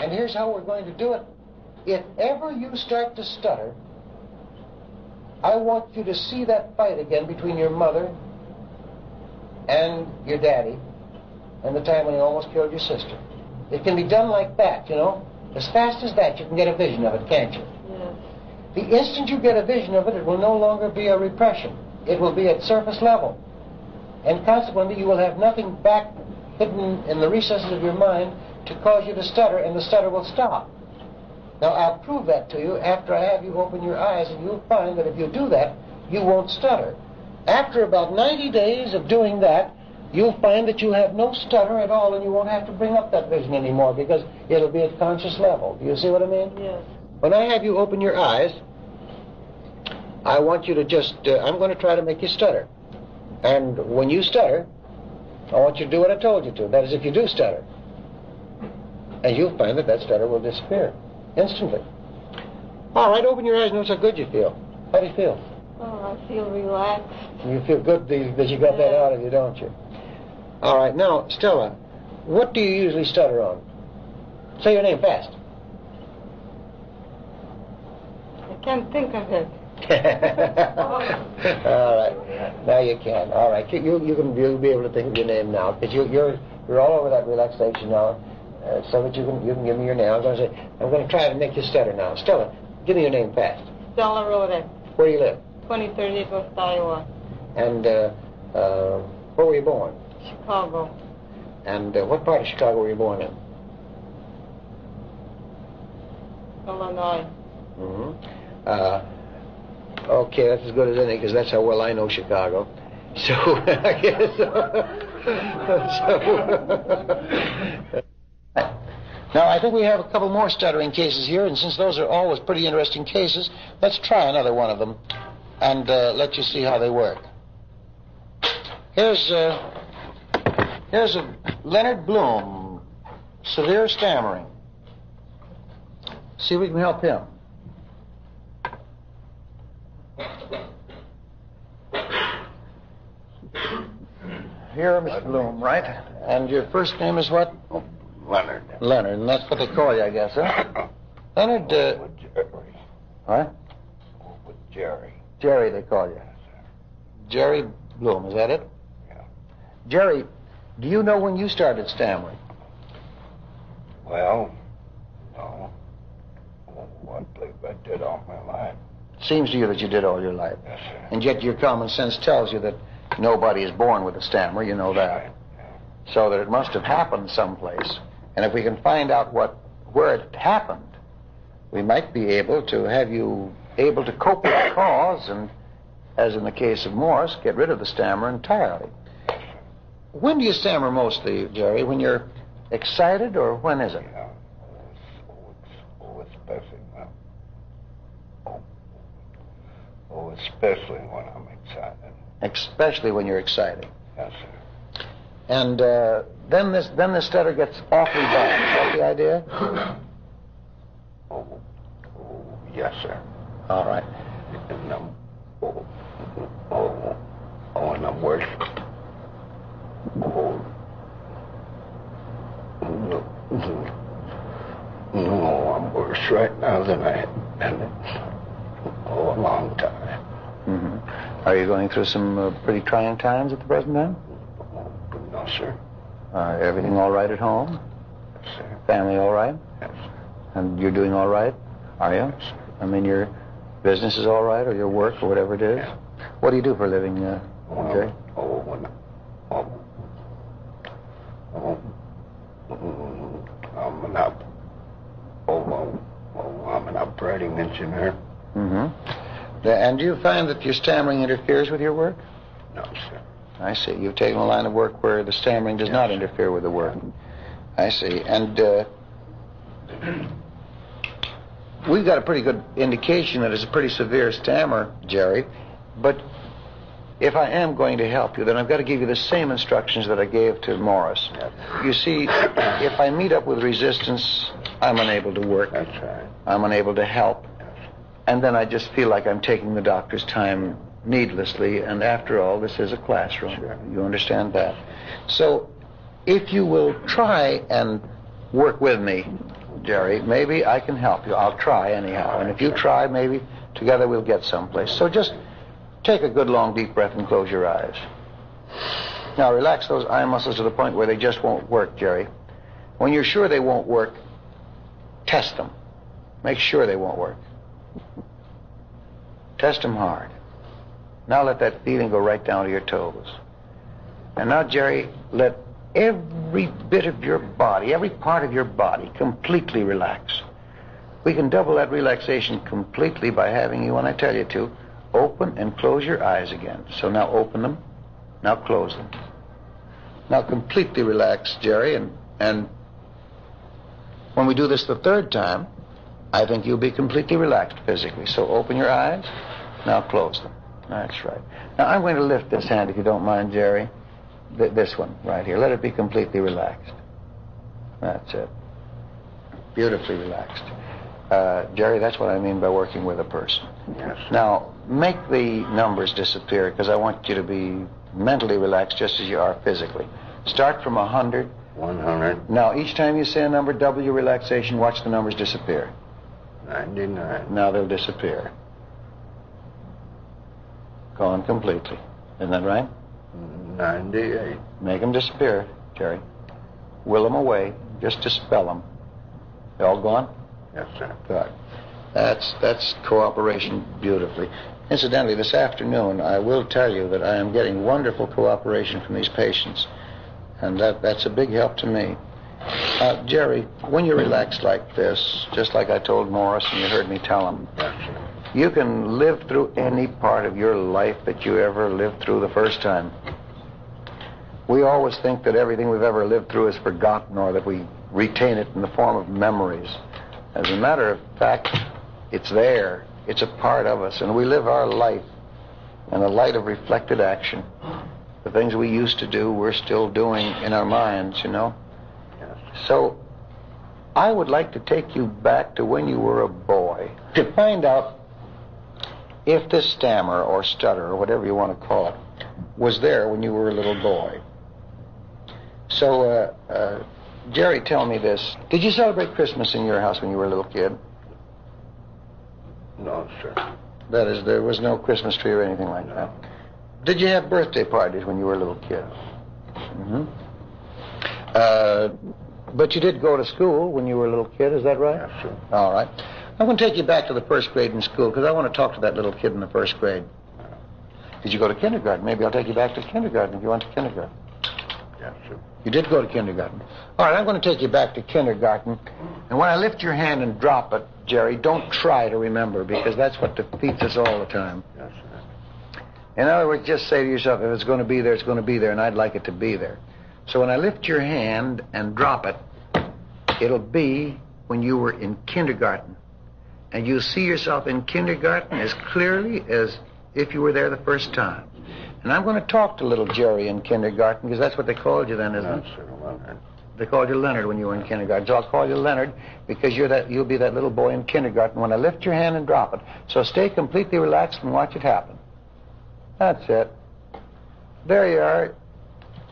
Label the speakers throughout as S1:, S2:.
S1: And here's how we're going to do it. If ever you start to stutter, I want you to see that fight again between your mother and your daddy and the time when he almost killed your sister. It can be done like that, you know. As fast as that, you can get a vision of it, can't you?
S2: Yes.
S1: The instant you get a vision of it, it will no longer be a repression. It will be at surface level. And consequently, you will have nothing back hidden in the recesses of your mind to cause you to stutter, and the stutter will stop. Now, I'll prove that to you after I have you open your eyes, and you'll find that if you do that, you won't stutter. After about 90 days of doing that, you'll find that you have no stutter at all, and you won't have to bring up that vision anymore because it'll be at conscious level. Do you see what I mean?
S2: Yes.
S1: When I have you open your eyes, I want you to just, I'm going to try to make you stutter. And when you stutter, I want you to do what I told you to. That is, if you do stutter. And you'll find that that stutter will disappear instantly. All right, open your eyes and notice how good you feel. How do you feel?
S2: Oh, I feel relaxed.
S1: You feel good that you got that out of you, don't you? All right, now, Stella, what do you usually stutter on? Say your name fast.
S2: I can't think of it.
S1: All right, now you can. All right, you'll be able to think of your name now because you're all over that relaxation now, so that you can give me your name. I'm going to try to make you stutter now. Stella, give me your name fast.
S2: Stella Rhoda.
S1: Where do you live?
S2: 2038 West Iowa.
S1: And where were you born?
S2: Chicago.
S1: And what part of Chicago were you born in?
S2: Illinois.
S1: Mm-hmm. Okay, that's as good as any, because that's how well I know Chicago. So, I guess. Now, I think we have a couple more stuttering cases here, and since those are always pretty interesting cases, let's try another one of them and let you see how they work. Here's a Leonard Bloom, severe stammering. See if we can help him. Here, Mr. Bloom, right? And your first name is what?
S3: Leonard.
S1: Leonard, and that's what they call you, I guess, huh? Leonard,
S3: With Jerry.
S1: What?
S3: With Jerry.
S1: Jerry, they call you. Jerry Bloom, is that it?
S3: Yeah.
S1: Jerry, do you know when you started stammering?
S3: Well, no. I believe I did all my life.
S1: Seems to you that you did all your life.
S3: Yes, sir.
S1: And yet your common sense tells you that nobody is born with a stammer, you know that.
S3: Right.
S1: So that it must have happened someplace. And if we can find out where it happened, we might be able to have you able to cope with the cause and, as in the case of Morris, get rid of the stammer entirely. When do you stammer mostly, Jerry? When you're excited, or when is it?
S3: Yeah. Especially now. Especially when I'm excited.
S1: Especially when you're excited.
S3: Yes, sir.
S1: And then the stutter gets awfully bad. Is that the idea?
S3: Yes, sir.
S1: All right.
S3: And and I'm worse. No, I'm worse right now than I have been in a long time.
S1: Mm-hmm. Are you going through some pretty trying times at the present time?
S3: No, sir.
S1: Everything all right at home?
S3: Yes, sir.
S1: Family all right?
S3: Yes, sir.
S1: And you're doing all right? Are you?
S3: Yes, sir.
S1: I mean, your business is all right, or your work, or whatever it is?
S3: Yeah.
S1: What do you do for a living, Jerry?
S3: I'm an operating engineer.
S1: Mm-hmm. And do you find that your stammering interferes with your work?
S3: No, sir.
S1: I see. You've taken a line of work where the stammering does not interfere with the work. I see. And we've got a pretty good indication that it's a pretty severe stammer, Jerry. But if I am going to help you, then I've got to give you the same instructions that I gave to Morris. You see, if I meet up with resistance, I'm unable to work.
S3: That's right.
S1: I'm unable to help. And then I just feel like I'm taking the doctor's time needlessly, and after all, this is a classroom.
S3: Sure.
S1: You understand that? So, if you will try and work with me Jerry, maybe I can help you. I'll try anyhow. And if you try, maybe together we'll get someplace. So just take a good long deep breath and close your eyes. Now relax those eye muscles to the point where they just won't work, Jerry. When you're sure they won't work, test them. Make sure they won't work. Test them hard. Now let that feeling go right down to your toes. And now, Jerry, let every bit of your body, every part of your body completely relax. We can double that relaxation completely by having you, when I tell you to, open and close your eyes again. So now open them, now close them. Now completely relax, Jerry, and when we do this the third time, I think you'll be completely relaxed physically. So open your eyes, now close them. That's right. Now I'm going to lift this hand, if you don't mind, Jerry. This one right here. Let it be completely relaxed. That's it. Beautifully relaxed. Jerry, that's what I mean by working with a person.
S3: Yes.
S1: Now, make the numbers disappear, because I want you to be mentally relaxed just as you are physically. Start from 100.
S3: 100.
S1: Now, each time you say a number, double your relaxation. Watch the numbers disappear.
S3: 99.
S1: Now they'll disappear. Gone completely. Isn't that right?
S3: 98.
S1: Make them disappear, Jerry. Will them away. Just dispel them. They all gone?
S3: Yes, sir.
S1: Good. That's cooperation beautifully. Incidentally, this afternoon, I will tell you that I am getting wonderful cooperation from these patients, and that's a big help to me. Jerry, when you're relaxed like this, just like I told Morris and you heard me tell him,
S3: Yes, sir.
S1: you can live through any part of your life that you ever lived through the first time. We always think that everything we've ever lived through is forgotten, or that we retain it in the form of memories. As a matter of fact, it's there. It's a part of us, and we live our life in the light of reflected action. The things we used to do, we're still doing in our minds, you know.
S3: Yes.
S1: So I would like to take you back to when you were a boy to find out if this stammer or stutter, or whatever you want to call it, was there when you were a little boy. So, Jerry, tell me this. Did you celebrate Christmas in your house when you were a little kid?
S3: No, sir.
S1: That is, there was no Christmas tree or anything like that. Did you have birthday parties when you were a little kid? Mm-hmm. But you did go to school when you were a little kid, is that right?
S3: Yes, sir.
S1: All right. I'm going to take you back to the first grade in school, because I want to talk to that little kid in the first grade. Did you go to kindergarten? Maybe I'll take you back to kindergarten if you went to kindergarten.
S3: Yes, sir.
S1: You did go to kindergarten. All right, I'm going to take you back to kindergarten. And when I lift your hand and drop it, Jerry, don't try to remember, because that's what defeats us all the time.
S3: Yes, sir.
S1: In other words, just say to yourself, if it's going to be there, it's going to be there, and I'd like it to be there. So when I lift your hand and drop it, it'll be when you were in kindergarten. And you'll see yourself in kindergarten as clearly as if you were there the first time. And I'm going to talk to little Jerry in kindergarten, because that's what they called you then, isn't it?
S3: Yes, sir. Leonard.
S1: They called you Leonard when you were in kindergarten. So I'll call you Leonard, because you'll be that little boy in kindergarten when I lift your hand and drop it. So stay completely relaxed and watch it happen. That's it. There you are.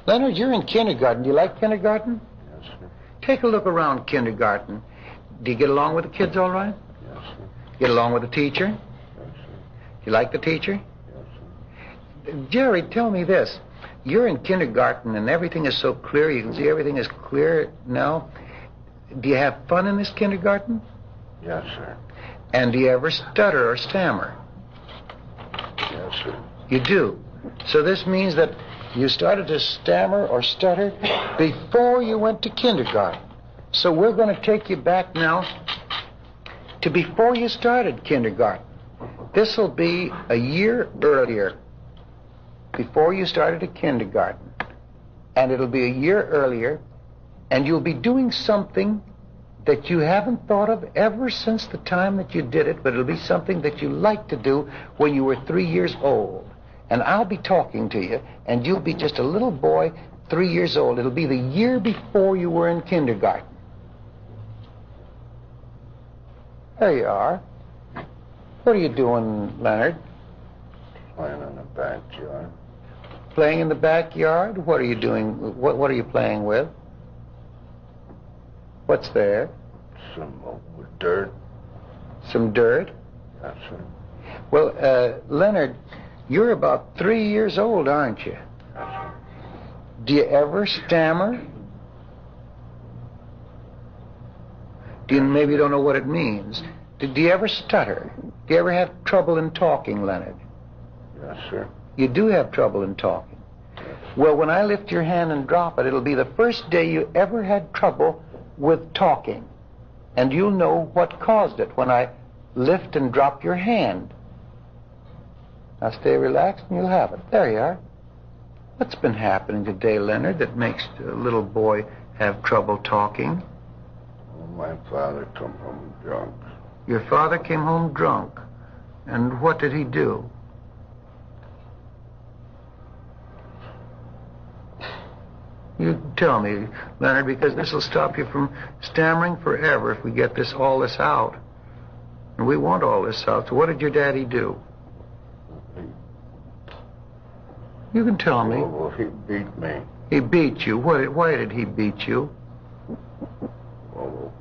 S1: Leonard, you're in kindergarten. Do you like kindergarten?
S3: Yes, sir.
S1: Take a look around kindergarten. Do you get along with the kids all right?
S3: Yes, sir.
S1: Get along with the teacher?
S3: Yes, sir.
S1: You like the teacher?
S3: Yes, sir.
S1: Jerry, tell me this. You're in kindergarten and everything is so clear. You can see everything is clear now. Do you have fun in this kindergarten?
S3: Yes, sir.
S1: And do you ever stutter or stammer?
S3: Yes, sir.
S1: You do. So this means that you started to stammer or stutter before you went to kindergarten. So we're going to take you back now to before you started kindergarten. This will be a year earlier, before you started a kindergarten. And it'll be a year earlier, and you'll be doing something that you haven't thought of ever since the time that you did it, but it'll be something that you liked to do when you were 3 years old. And I'll be talking to you, and you'll be just a little boy, 3 years old. It'll be the year before you were in kindergarten. There you are. What are you doing, Leonard?
S3: Playing in the backyard.
S1: Playing in the backyard? What are you doing? What are you playing with? What's there?
S3: Some dirt.
S1: Some dirt?
S3: Yes, sir.
S1: Well, Leonard, you're about 3 years old, aren't you?
S3: Yes, sir.
S1: Do you ever stammer? Maybe you don't know what it means. Do you ever stutter? Do you ever have trouble in talking, Leonard?
S3: Yes, sir.
S1: You do have trouble in talking.
S3: Yes.
S1: Well, when I lift your hand and drop it, it'll be the first day you ever had trouble with talking. And you'll know what caused it when I lift and drop your hand. Now stay relaxed and you'll have it. There you are. What's been happening today, Leonard, that makes a little boy have trouble talking?
S3: Well, my father come home drunk.
S1: Your father came home drunk. And what did he do? You tell me, Leonard, because this will stop you from stammering forever if we get all this out. And we want all this out. So what did your daddy do? You can tell me.
S3: Well, he beat me.
S1: He beat you. Why did he beat you?
S3: Well,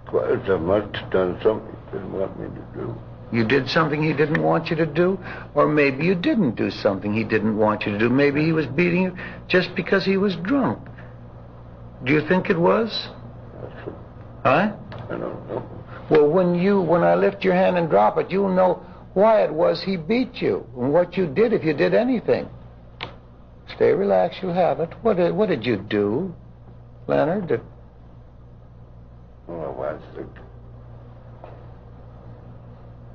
S3: because I must have done something he didn't want me to do.
S1: You did something he didn't want you to do? Or maybe you didn't do something he didn't want you to do. Maybe he was beating you just because he was drunk. Do you think it was?
S3: Yes, sir.
S1: Huh?
S3: I don't know.
S1: Well, when I lift your hand and drop it, you'll know why it was he beat you and what you did if you did anything. Stay relaxed, you'll have it. What did you do, Leonard?
S3: Well, I was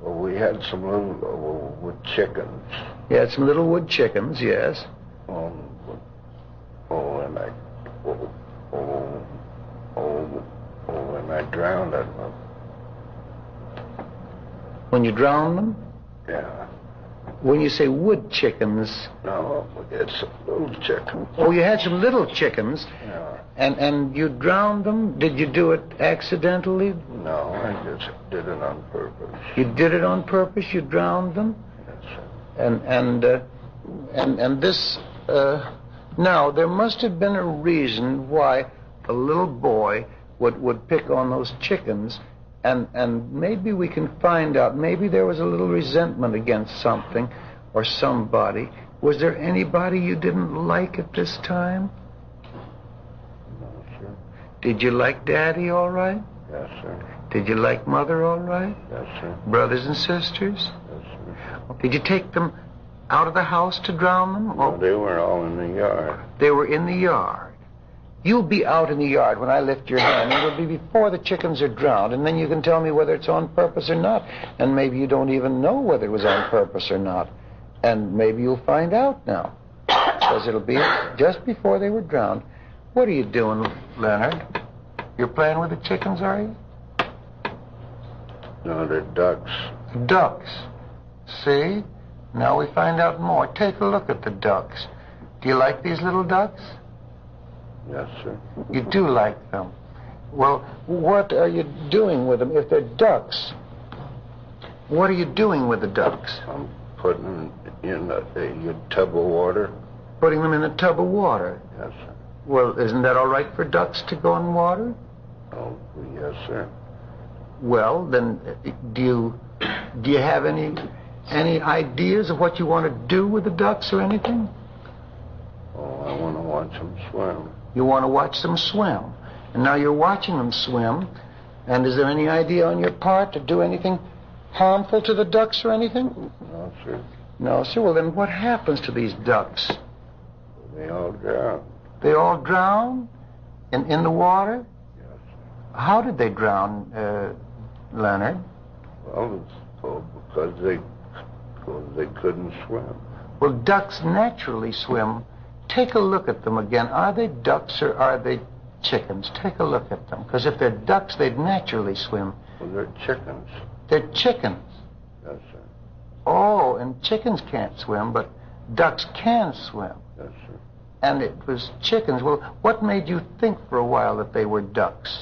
S3: well, we had some little wood chickens.
S1: You had some little wood chickens, yes.
S3: And I drowned them.
S1: When you drowned them?
S3: Yeah.
S1: When you say wood chickens...
S3: No, we had some little chickens.
S1: Oh, you had some little chickens?
S3: Yeah.
S1: And you drowned them? Did you do it accidentally?
S3: No, I just did it on purpose.
S1: You did it on purpose? You drowned them?
S3: Yes, sir.
S1: And this... now, there must have been a reason why a little boy would pick on those chickens, and maybe we can find out. Maybe there was a little resentment against something or somebody. Was there anybody you didn't like at this time?
S3: No, sir.
S1: Did you like Daddy all right?
S3: Yes, sir.
S1: Did you like Mother all right?
S3: Yes, sir.
S1: Brothers and sisters?
S3: Yes, sir.
S1: Did you take them out of the house to drown them?
S3: No, they were all in the yard.
S1: They were in the yard. You'll be out in the yard when I lift your hand. It'll be before the chickens are drowned, and then you can tell me whether it's on purpose or not. And maybe you don't even know whether it was on purpose or not. And maybe you'll find out now, because it'll be just before they were drowned. What are you doing, Leonard? You're playing with the chickens, are you?
S3: No, they're ducks.
S1: Ducks. See? Now we find out more. Take a look at the ducks. Do you like these little ducks?
S3: Yes, sir.
S1: You do like them. Well, what are you doing with them? If they're ducks, what are you doing with the ducks?
S3: I'm putting them in a tub of water.
S1: Putting them in a tub of water?
S3: Yes, sir.
S1: Well, isn't that all right for ducks to go in water?
S3: Oh, yes, sir.
S1: Well, then, do you have any ideas of what you want to do with the ducks or anything?
S3: Oh, I want to watch them swim.
S1: You want to watch them swim. And now you're watching them swim. And is there any idea on your part to do anything harmful to the ducks or anything?
S3: No, sir.
S1: No, sir. Well, then what happens to these ducks?
S3: They all drown.
S1: They all drown in the water?
S3: Yes, sir.
S1: How did they drown, Leonard?
S3: Well, because they couldn't swim.
S1: Well, ducks naturally swim. Take a look at them again. Are they ducks or are they chickens? Take a look at them. Because if they're ducks, they'd naturally swim.
S3: Well, they're chickens.
S1: They're chickens.
S3: Yes, sir.
S1: Oh, and chickens can't swim, but ducks can swim.
S3: Yes, sir.
S1: And it was chickens. Well, what made you think for a while that they were ducks,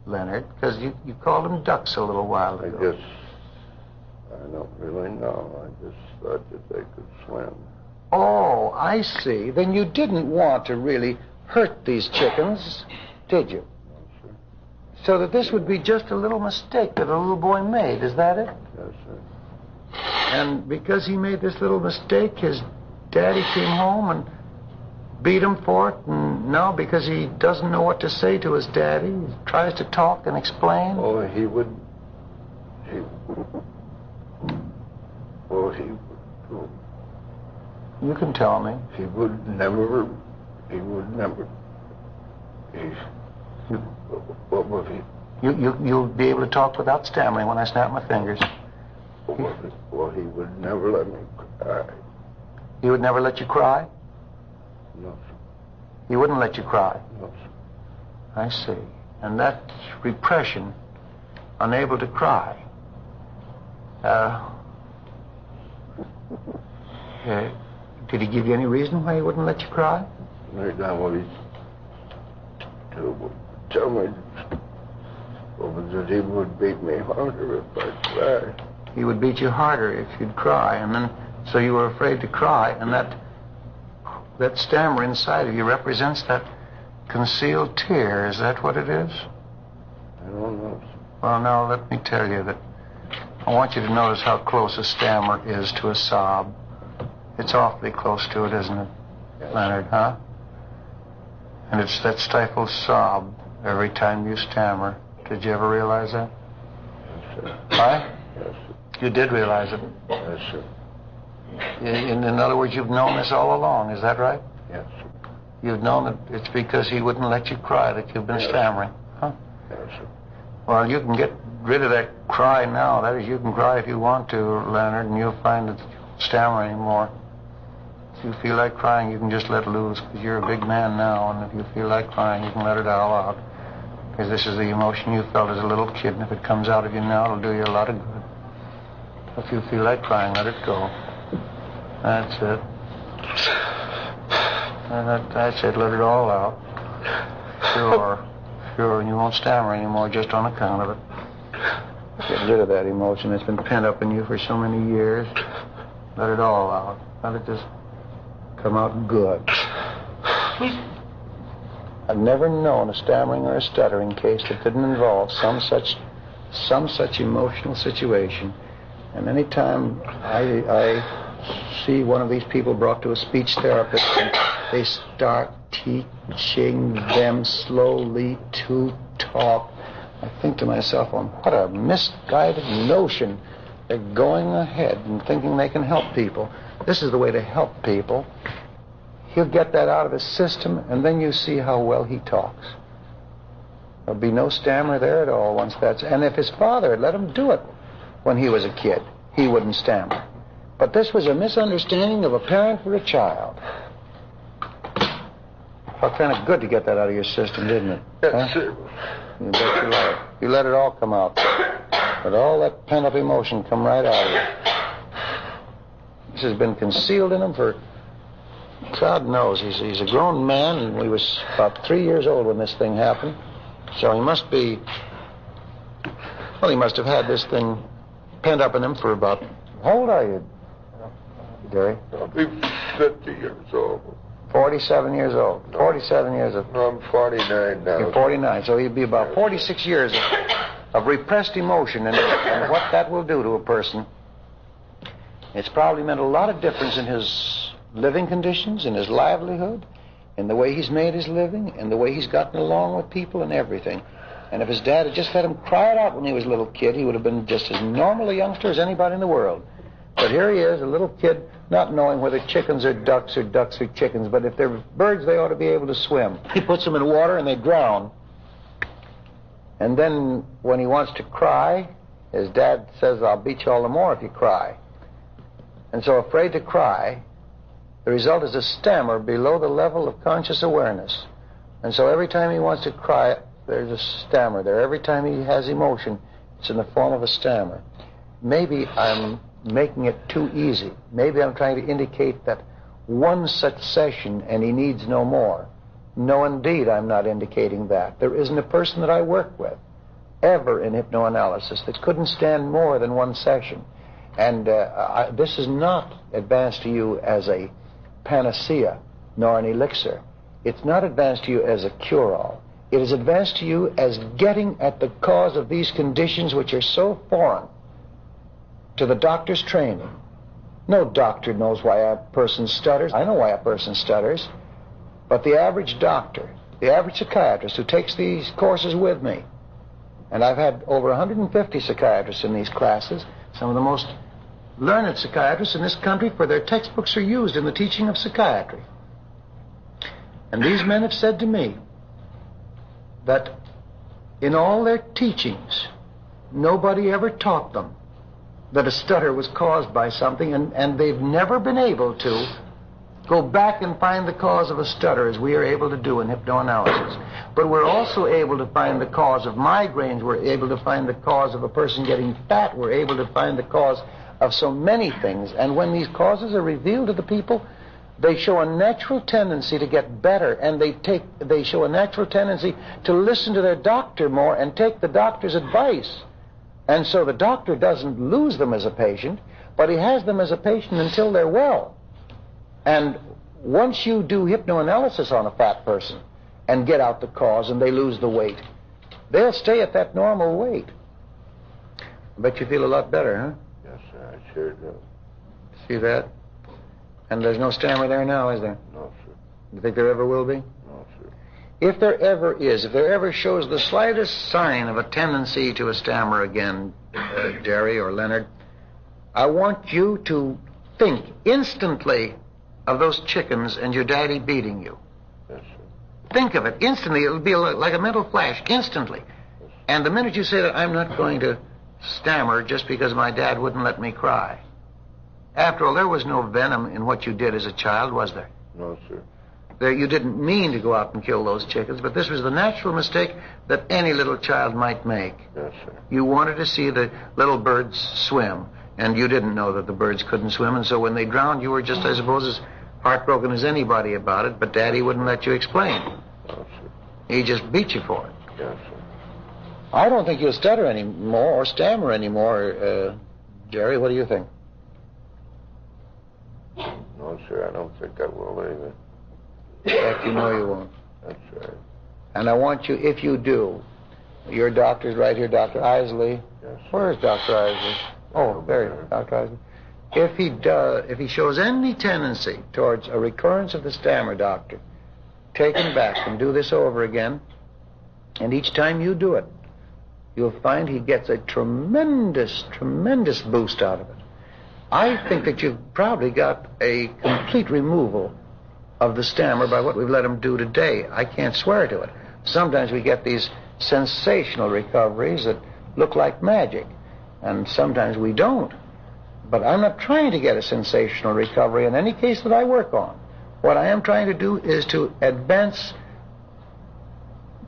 S1: Leonard? Because you called them ducks a little while ago.
S3: I don't really know. I just thought that they could swim.
S1: Oh, I see. Then you didn't want to really hurt these chickens, did you?
S3: No, sir.
S1: So that this would be just a little mistake that a little boy made, is that it?
S3: Yes, sir.
S1: And because he made this little mistake, his daddy came home and beat him for it, and now because he doesn't know what to say to his daddy, he tries to talk and explain.
S3: Oh, he would.
S1: You can tell me.
S3: He would never. What would he?
S1: You'll be able to talk without stammering when I snap my fingers.
S3: Well, he would never let me cry.
S1: He would never let you cry?
S3: No, sir.
S1: He wouldn't let you cry?
S3: No, sir.
S1: I see. And that's repression, unable to cry. Did he give you any reason why he wouldn't let you cry?
S3: Right now, what he tell me that he would beat me harder if I cried.
S1: He would beat you harder if you'd cry, and then so you were afraid to cry, and that stammer inside of you represents that concealed tear. Is that what it is?
S3: I don't know.
S1: Well, now let me tell you that I want you to notice how close a stammer is to a sob. It's awfully close to it, isn't it,
S3: Yes.
S1: Leonard, huh? And it's that stifled sob every time you stammer. Did you ever realize that?
S3: Yes, sir.
S1: Huh?
S3: Yes, sir.
S1: You did realize it.
S3: Yes, sir.
S1: In other words, you've known this all along, is that right?
S3: Yes, sir.
S1: You've known that it's because he wouldn't let you cry that you've been stammering, huh?
S3: Yes, sir.
S1: Well, you can get rid of that cry now. That is, you can cry if you want to, Leonard, and you'll find that you won't stammer anymore. If you feel like crying, you can just let loose, because you're a big man now, and if you feel like crying, you can let it all out. Because this is the emotion you felt as a little kid, and if it comes out of you now, it'll do you a lot of good. If you feel like crying, let it go. That's it. That's it. Let it all out. Sure. And you won't stammer anymore just on account of it. Get rid of that emotion that's been pent up in you for so many years. Let it all out. Let it just come out good. I've never known a stammering or a stuttering case that didn't involve some such emotional situation. And any time I see one of these people brought to a speech therapist and they start teaching them slowly to talk, I think to myself, well, what a misguided notion. They're going ahead and thinking they can help people. This is the way to help people. He'll get that out of his system, and then you see how well he talks. There'll be no stammer there at all once that's... And if his father had let him do it when he was a kid, he wouldn't stammer. But this was a misunderstanding of a parent for a child. Felt kind of good to get that out of your system, didn't it?
S3: Yes, sir.
S1: You bet you let it. You let it all come out. Let all that pent-up emotion come right out of you. This has been concealed in him for... God knows. He's a grown man, and he was about 3 years old when this thing happened. So he must be... Well, he must have had this thing pent up in him for about... How old are you, Gary?
S3: I'll be 50 years old.
S1: 47 years old. 47 years old.
S3: No, I'm 49 now.
S1: You're 49, so he'd be about 46 years of repressed emotion, and what that will do to a person. It's probably meant a lot of difference in his living conditions, in his livelihood, in the way he's made his living, in the way he's gotten along with people and everything. And if his dad had just let him cry it out when he was a little kid, he would have been just as normal a youngster as anybody in the world. But here he is, a little kid, not knowing whether chickens are ducks or ducks are chickens, but if they're birds, they ought to be able to swim. He puts them in water and they drown. And then when he wants to cry, his dad says, I'll beat you all the more if you cry. And so afraid to cry, the result is a stammer below the level of conscious awareness. And so every time he wants to cry, there's a stammer there. Every time he has emotion, it's in the form of a stammer. Maybe I'm making it too easy. Maybe I'm trying to indicate that one such session and he needs no more. No, indeed, I'm not indicating that. There isn't a person that I work with ever in hypnoanalysis that couldn't stand more than one session. And this is not advanced to you as a panacea nor an elixir. It's not advanced to you as a cure-all. It is advanced to you as getting at the cause of these conditions which are so foreign to the doctor's training. No doctor knows why a person stutters. I know why a person stutters. But the average doctor, the average psychiatrist who takes these courses with me, and I've had over 150 psychiatrists in these classes, some of the most learned psychiatrists in this country, for their textbooks are used in the teaching of psychiatry. And these men have said to me that in all their teachings, nobody ever taught them that a stutter was caused by something, and they've never been able to go back and find the cause of a stutter as we are able to do in hypnoanalysis. But we're also able to find the cause of migraines. We're able to find the cause of a person getting fat. We're able to find the cause of so many things. And when these causes are revealed to the people, they show a natural tendency to get better, and they show a natural tendency to listen to their doctor more and take the doctor's advice. And so the doctor doesn't lose them as a patient, but he has them as a patient until they're well. And once you do hypnoanalysis on a fat person and get out the cause and they lose the weight, they'll stay at that normal weight. I bet you feel a lot better, huh?
S3: Yes, sir, I sure do.
S1: See that? And there's no stammer there now, is there?
S3: No, sir.
S1: You think there ever will be?
S3: No, sir.
S1: If there ever is, if there ever shows the slightest sign of a tendency to a stammer again, Jerry or Leonard, I want you to think instantly of those chickens and your daddy beating you.
S3: Yes, sir.
S1: Think of it instantly. It'll be like a mental flash, instantly. And the minute you say that, I'm not going to stammer just because my dad wouldn't let me cry. After all, there was no venom in what you did as a child, was there?
S3: No, sir.
S1: You didn't mean to go out and kill those chickens, but this was the natural mistake that any little child might make.
S3: Yes, sir.
S1: You wanted to see the little birds swim, and you didn't know that the birds couldn't swim, and so when they drowned, you were just, I suppose, as heartbroken as anybody about it, but Daddy wouldn't let you explain.
S3: No, sir.
S1: He just beat you for it.
S3: Yes, sir.
S1: I don't think you'll stutter anymore or stammer anymore, Jerry. What do you think?
S3: No, sir, I don't think I will either.
S1: In fact, you know you won't.
S3: That's right.
S1: And I want you, if you do, your doctor's right here, Dr. Isley.
S3: Yes, sir.
S1: Where is Dr. Isley? Oh, there he is, Dr. Isley. If he shows any tendency towards a recurrence of the stammer, doctor, take him back and do this over again. And each time you do it, you'll find he gets a tremendous, tremendous boost out of it. I think that you've probably got a complete removal of the stammer by what we've let him do today. I can't swear to it. Sometimes we get these sensational recoveries that look like magic, and sometimes we don't. But I'm not trying to get a sensational recovery in any case that I work on. What I am trying to do is to advance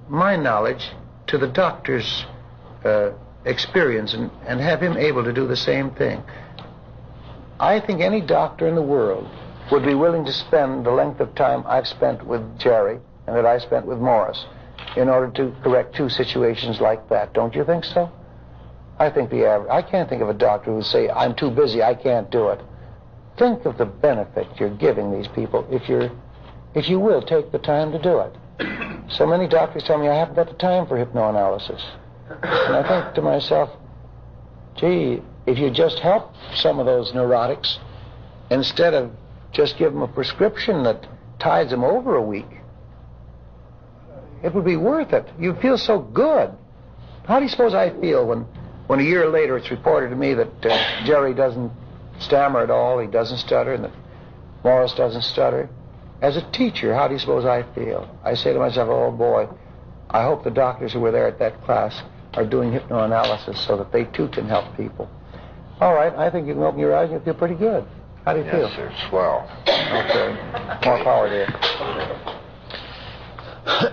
S1: my knowledge to the doctor's experience and have him able to do the same thing. I think any doctor in the world would be willing to spend the length of time I've spent with Jerry and that I spent with Morris in order to correct two situations like that. Don't you think so? I think I can't think of a doctor who would say, I'm too busy, I can't do it. Think of the benefit you're giving these people if you will take the time to do it. So many doctors tell me I haven't got the time for hypnoanalysis. And I think to myself, gee, if you just help some of those neurotics, instead of just give them a prescription that tides them over a week, it would be worth it. You feel so good. How do you suppose I feel when a year later it's reported to me that Jerry doesn't stammer at all, he doesn't stutter, and that Morris doesn't stutter? As a teacher, how do you suppose I feel? I say to myself, oh boy, I hope the doctors who were there at that class are doing hypnoanalysis so that they too can help people. All right, I think you can open your eyes and you feel pretty good. How do you feel?
S3: Yes, sir. Swell.
S1: Okay. More power to you.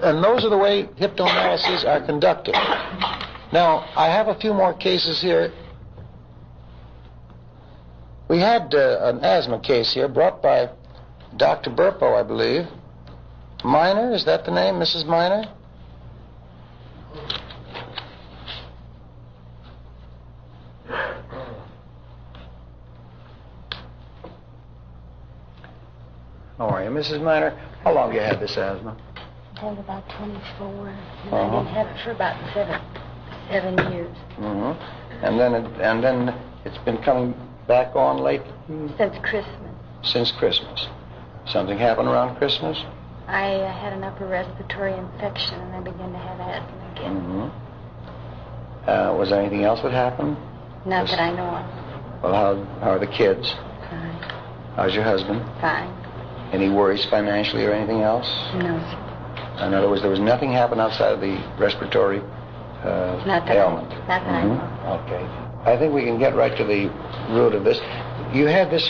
S1: And those are the way hypnoanalyses are conducted. Now, I have a few more cases here. We had an asthma case here brought by Dr. Burpo, I believe. Miner, is that the name, Mrs. Miner? How are you, Mrs. Miner? How long have you had this asthma?
S4: had it about 24, and I didn't have it for about 7 years.
S1: Mm-hmm. And then it's been coming back on lately?
S4: Since Christmas.
S1: Since Christmas. Something happened around Christmas?
S4: I had an upper respiratory infection, and I began to have asthma again.
S1: Mm-hmm. Was there anything else that happened?
S4: Not that I know of.
S1: Well, how are the kids?
S4: Fine.
S1: How's your husband?
S4: Fine.
S1: Any worries financially or anything else?
S4: No, sir.
S1: In other words, there was nothing happened outside of the respiratory ailment?
S4: Not that I know.
S1: Okay. I think we can get right to the root of this. You had this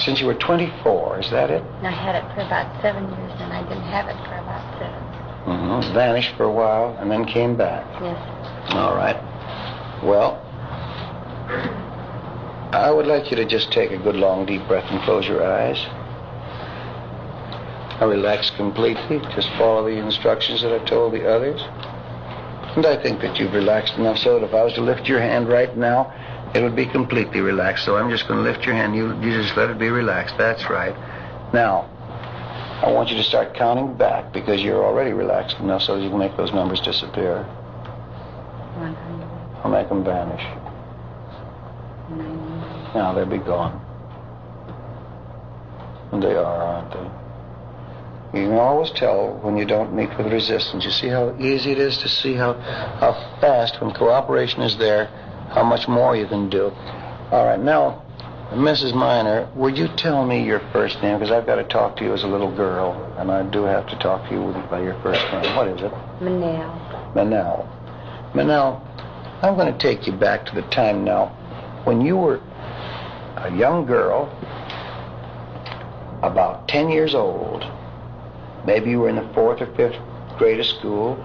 S1: since you were 24, is that it?
S4: I had it for about 7 years, and I didn't have it for about 7.
S1: Mm-hmm. Vanished for a while and then came back.
S4: Yes, sir.
S1: All right. Well, I would like you to just take a good long deep breath and close your eyes. Now relax completely. Just follow the instructions that I've told the others. And I think that you've relaxed enough so that if I was to lift your hand right now, it would be completely relaxed. So I'm just going to lift your hand. You just let it be relaxed. That's right. Now, I want you to start counting back because you're already relaxed enough so that you can make those numbers disappear.
S4: 100.
S1: I'll make them vanish.
S4: 90.
S1: Now they'll be gone. And they are, aren't they? You can always tell when you don't meet with resistance. You see how easy it is to see how fast, when cooperation is there, how much more you can do. All right, now, Mrs. Minor, would you tell me your first name? Because I've got to talk to you as a little girl, and I do have to talk to you by your first name. What is it?
S4: Manel.
S1: Manel. Manel, I'm going to take you back to the time now when you were a young girl, about 10 years old. Maybe you were in the 4th or 5th grade of school,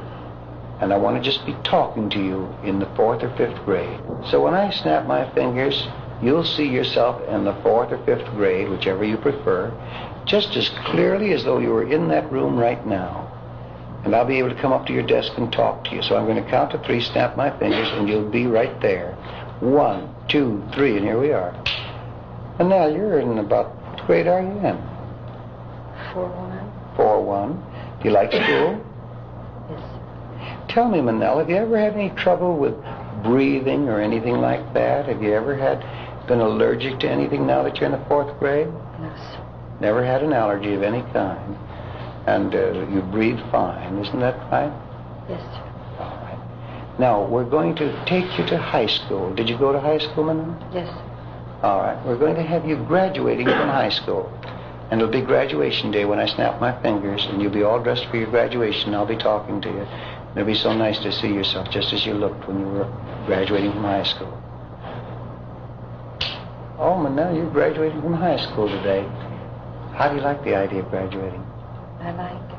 S1: and I want to just be talking to you in the 4th or 5th grade. So when I snap my fingers, you'll see yourself in the 4th or 5th grade, whichever you prefer, just as clearly as though you were in that room right now. And I'll be able to come up to your desk and talk to you. So I'm going to count to 3, snap my fingers, and you'll be right there. 1, 2, 3, and here we are. And now you're in about, what grade are you in?
S4: 4-1.
S1: 4-1. Do you like school?
S4: Yes.
S1: Tell me, Manel, have you ever had any trouble with breathing or anything like that? Have you ever been allergic to anything now that you're in the 4th grade?
S4: No, sir.
S1: Never had an allergy of any kind. And you breathe fine. Isn't that right?
S4: Yes, sir.
S1: All right. Now, we're going to take you to high school. Did you go to high school, Manel?
S4: Yes, sir.
S1: All right. We're going to have you graduating from high school. And it'll be graduation day when I snap my fingers, and you'll be all dressed for your graduation. I'll be talking to you. It'll be so nice to see yourself just as you looked when you were graduating from high school. Oh, Manel, you're graduating from high school today. How do you like the idea of graduating?
S4: I like it.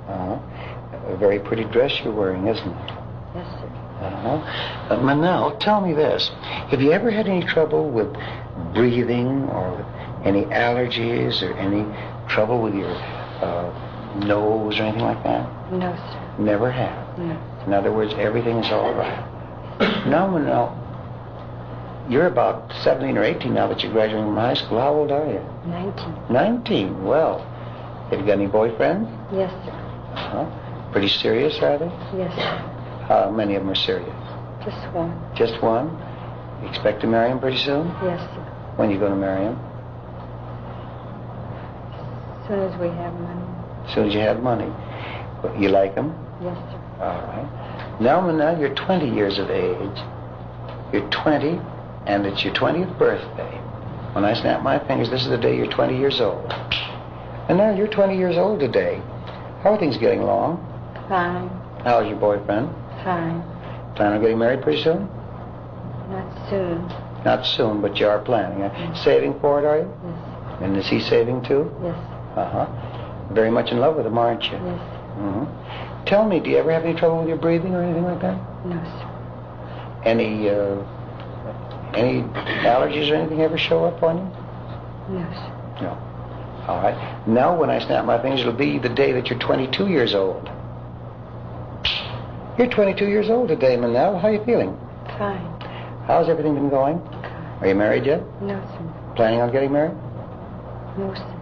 S1: Uh-huh. A very pretty dress you're wearing, isn't it?
S4: Yes, sir.
S1: Uh-huh. Manel, tell me this. Have you ever had any trouble with breathing or with any allergies or any trouble with your nose or anything like that?
S4: No, sir.
S1: Never have.
S4: No.
S1: In other words, everything is all right. Now, Manel, you're about 17 or 18 now that you're graduating from high school. How old are you?
S4: 19.
S1: 19. Well, have you got any boyfriends?
S4: Yes, sir.
S1: Uh-huh. Pretty serious, are they?
S4: Yes, sir.
S1: How many of them are serious?
S4: Just one.
S1: Just one? You expect to marry him pretty soon?
S4: Yes, sir.
S1: When are you going to marry him?
S4: As soon as we have money.
S1: As soon as you have money. You like him?
S4: Yes, sir.
S1: All right. Now you're 20 years of age. You're 20, and it's your 20th birthday. When I snap my fingers, this is the day you're 20 years old. And now you're 20 years old today. How are things getting along?
S4: Fine.
S1: How's your boyfriend?
S4: Fine.
S1: Plan on getting married pretty soon?
S4: Not soon.
S1: Not soon, but you are planning. Saving for it, are you?
S4: Yes.
S1: And is he saving too?
S4: Yes.
S1: Uh-huh. Very much in love with him, aren't you?
S4: Yes.
S1: Mm-hmm. Tell me, do you ever have any trouble with your breathing or anything like that?
S4: No, sir.
S1: Any allergies or anything ever show up on you?
S4: No, sir.
S1: No. All right. Now, when I snap my fingers, it'll be the day that you're 22 years old. You're 22 years old today, Manel. How are you feeling?
S4: Fine.
S1: How's everything been going? Are you married yet?
S4: No, sir.
S1: Planning on getting married?
S4: No, sir.